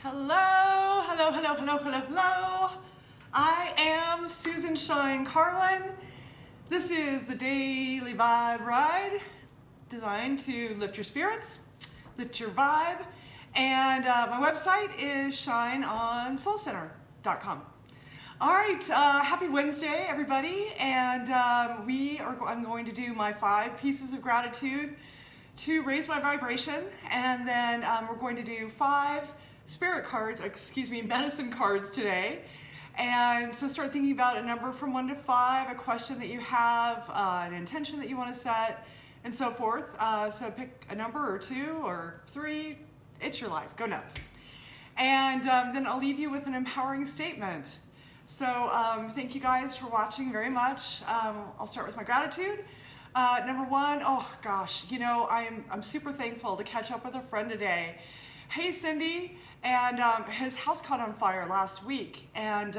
Hello, hello, hello, hello, hello, hello. I am Susan Shine Carlin. This is the Daily Vibe Ride designed to lift your spirits, lift your vibe, and my website is shineonsoulcenter.com. All right, happy Wednesday, everybody, and I'm going to do my 5 pieces of gratitude to raise my vibration, and then we're going to do 5 medicine cards today. And so start thinking about a number from 1 to 5, a question that you have, an intention that you want to set, and so forth. So pick a number or 2 or 3. It's your life. Go nuts. And then I'll leave you with an empowering statement. So thank you guys for watching very much. I'll start with my gratitude. Number 1, oh gosh, you know, I'm super thankful to catch up with a friend today. Hey Cindy, and his house caught on fire last week, and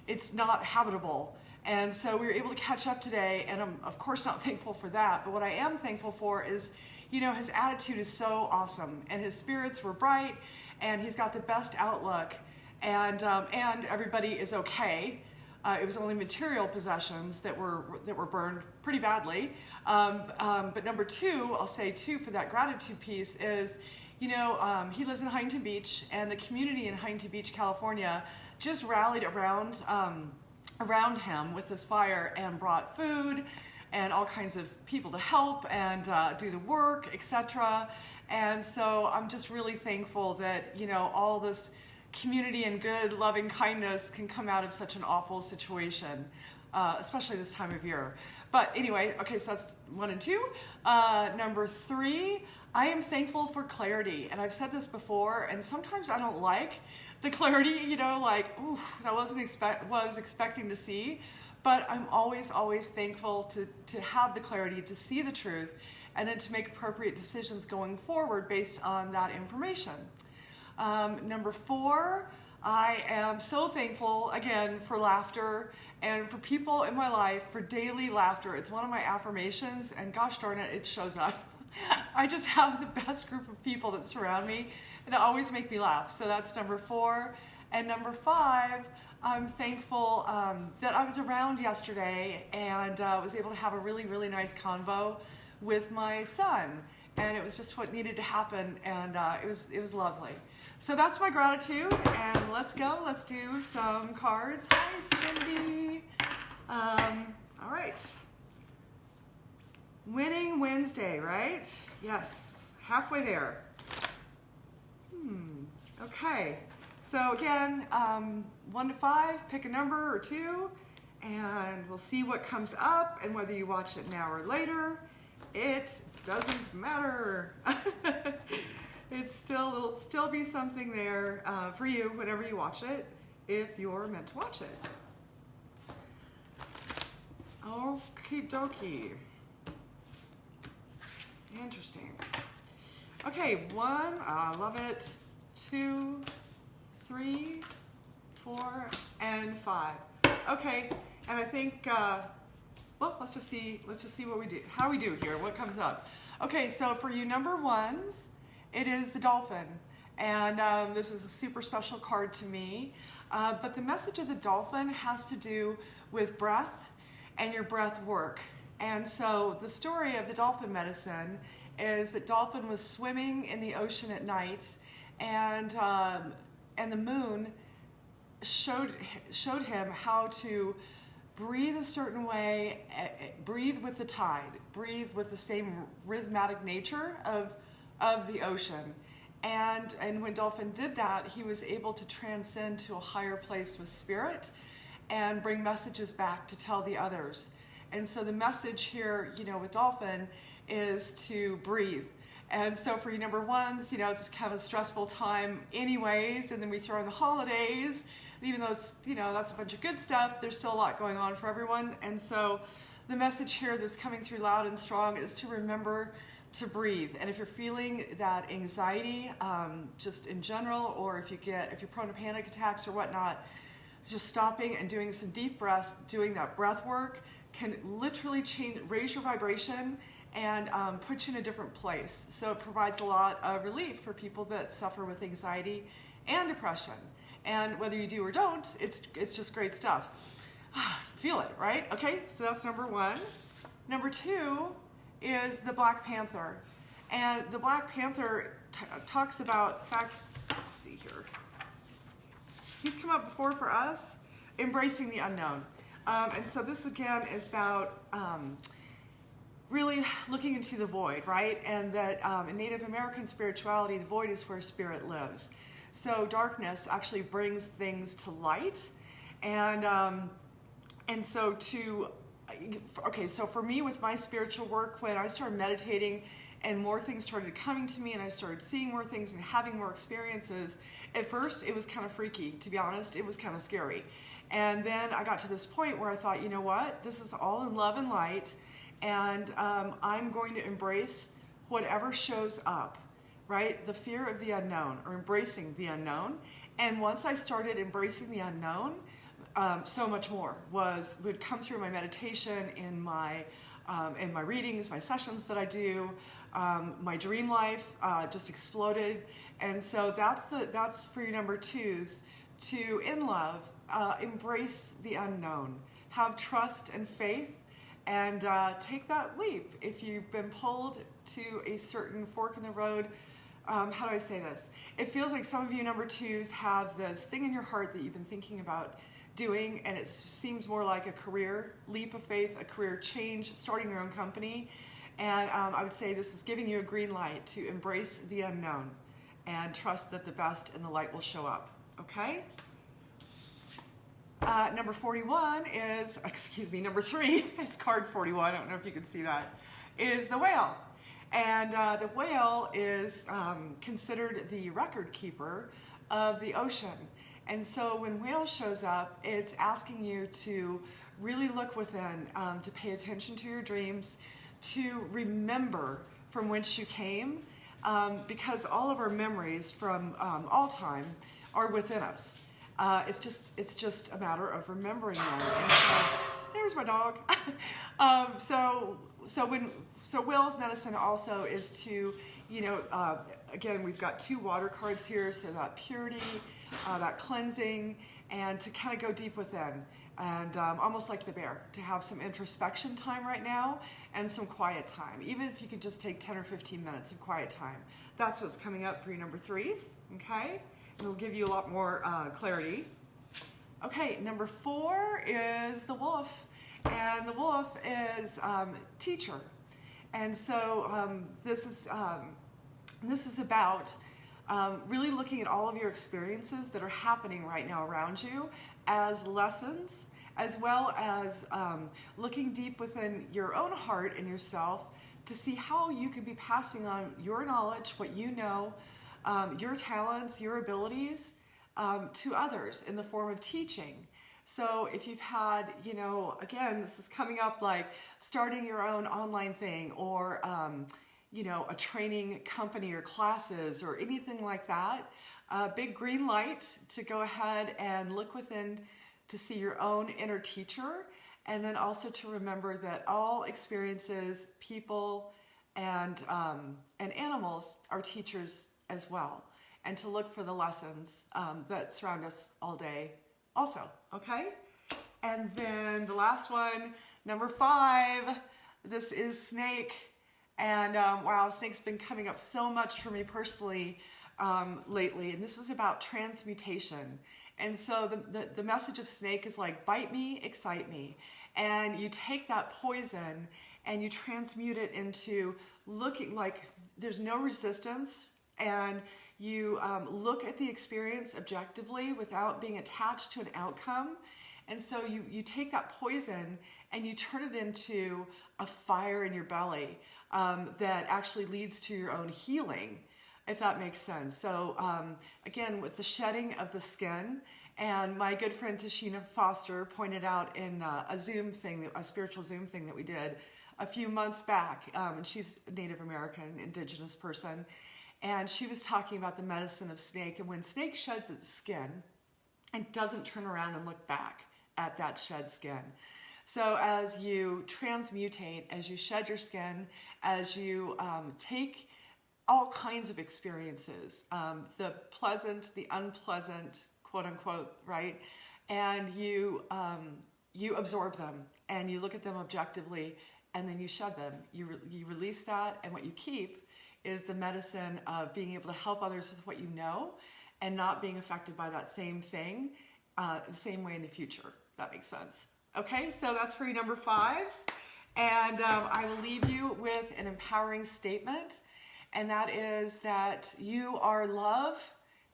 it's not habitable. And so we were able to catch up today, and I'm of course not thankful for that, but what I am thankful for is, you know, his attitude is so awesome, and his spirits were bright, and he's got the best outlook, and everybody is okay. It was only material possessions that were burned pretty badly. But number 2, I'll say too, for that gratitude piece is, you know, he lives in Huntington Beach, and the community in Huntington Beach, California, just rallied around him with this fire and brought food and all kinds of people to help and do the work, etc. And so I'm just really thankful that, you know, all this community and good, loving kindness can come out of such an awful situation, especially this time of year. But anyway, okay, so that's 1 and 2. Number 3, I am thankful for clarity. And I've said this before, and sometimes I don't like the clarity, you know, like, oof, that wasn't what I was expecting to see. But I'm always, always thankful to have the clarity, to see the truth, and then to make appropriate decisions going forward based on that information. Number 4, I am so thankful, again, for laughter and for people in my life, for daily laughter. It's one of my affirmations, and gosh darn it, it shows up. I just have the best group of people that surround me and that always make me laugh. So that's number 4. And number 5, I'm thankful that I was around yesterday and was able to have a really, really nice convo with my son. And it was just what needed to happen, and it was lovely. So that's my gratitude, and let's go. Let's do some cards. Hi, Cindy. All right. Winning Wednesday, right? Yes, halfway there. Okay. So again, 1 to 5, pick a number or 2, and we'll see what comes up, and whether you watch it now or later, it doesn't matter. It'll still be something there for you whenever you watch it, if you're meant to watch it. Okie dokie. Interesting. Okay, 1, I love it. 2, 3, 4, and 5. Okay, and I think well, let's just see what we do, how we do here, what comes up. Okay, so for you number 1s, it is the dolphin, and this is a super special card to me, but the message of the dolphin has to do with breath and your breath work. And so the story of the dolphin medicine is that dolphin was swimming in the ocean at night, and the moon showed him how to breathe a certain way, breathe with the tide, breathe with the same rhythmic nature of the ocean. And when dolphin did that, he was able to transcend to a higher place with spirit and bring messages back to tell the others. And so the message here, you know, with dolphin is to breathe. And so for you number 1s, you know, it's kind of a stressful time anyways, and then we throw in the holidays, and even though it's, you know, that's a bunch of good stuff, there's still a lot going on for everyone. And so the message here that's coming through loud and strong is to remember to breathe. And if you're feeling that anxiety, just in general, or if you're prone to panic attacks or whatnot, just stopping and doing some deep breaths, doing that breath work can literally raise your vibration and puts you in a different place. So it provides a lot of relief for people that suffer with anxiety and depression. And whether you do or don't, it's just great stuff. Feel it, right? Okay, so that's number one. Number two is the Black Panther. And the Black Panther talks about, in fact, let's see here. He's come up before for us, embracing the unknown. And so this again is about really looking into the void, right? And that in Native American spirituality, the void is where spirit lives. So darkness actually brings things to light. And so so for me with my spiritual work, when I started meditating and more things started coming to me and I started seeing more things and having more experiences, at first it was kind of freaky, to be honest. It was kind of scary. And then I got to this point where I thought, you know what? This is all in love and light, and I'm going to embrace whatever shows up, right? The fear of the unknown, or embracing the unknown. And once I started embracing the unknown, so much more would come through my meditation, in my readings, my sessions that I do. My dream life just exploded, and so that's for your number twos, to in love, embrace the unknown, have trust and faith, and take that leap. If you've been pulled to a certain fork in the road, how do I say this? It feels like some of you number twos have this thing in your heart that you've been thinking about doing, and it seems more like a career leap of faith, a career change, starting your own company. And I would say this is giving you a green light to embrace the unknown and trust that the best and the light will show up, okay? Number 41 is, number 3, it's card 41, I don't know if you can see that, is the whale. And the whale is considered the record keeper of the ocean. And so when whale shows up, it's asking you to really look within, to pay attention to your dreams, to remember from whence you came, because all of our memories from all time are within us. It's just a matter of remembering them. And so, there's my dog. So whale's medicine also is to, again, we've got 2 water cards here, so that purity, that cleansing, and to kind of go deep within. And almost like the bear, to have some introspection time right now and some quiet time. Even if you could just take 10 or 15 minutes of quiet time. That's what's coming up for your number 3s, okay? And it'll give you a lot more clarity. Okay, number 4 is the wolf. And the wolf is teacher. And so this is about really looking at all of your experiences that are happening right now around you as lessons, as well as looking deep within your own heart and yourself to see how you can be passing on your knowledge, what you know, your talents, your abilities to others in the form of teaching. So if you've had, again, this is coming up like starting your own online thing, or a training company or classes or anything like that, big green light to go ahead and look within to see your own inner teacher, and then also to remember that all experiences, people, and animals are teachers as well, and to look for the lessons that surround us all day also, okay? And then the last one, number 5, this is snake. And wow, snake's been coming up so much for me personally lately, and this is about transmutation. And so the message of snake is like, bite me, excite me. And you take that poison and you transmute it into looking like there's no resistance, and you look at the experience objectively without being attached to an outcome. And so you take that poison and you turn it into a fire in your belly that actually leads to your own healing, if that makes sense. So again, with the shedding of the skin, and my good friend Tashina Foster pointed out in a Zoom thing, a spiritual Zoom thing that we did a few months back, and she's a Native American, indigenous person, and she was talking about the medicine of snake, and when snake sheds its skin, it doesn't turn around and look back at that shed skin. So as you transmutate, as you shed your skin, as you take all kinds of experiences, the pleasant, the unpleasant, quote unquote, right? And you absorb them and you look at them objectively, and then you shed them. You release that, and what you keep is the medicine of being able to help others with what you know and not being affected by that same thing the same way in the future. That makes sense. Okay, so that's for your number 5s. And I will leave you with an empowering statement, and that is that you are love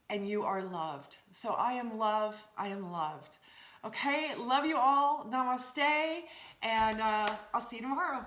and you are loved. So I am love, I am loved. Okay, love you all. Namaste, and I'll see you tomorrow.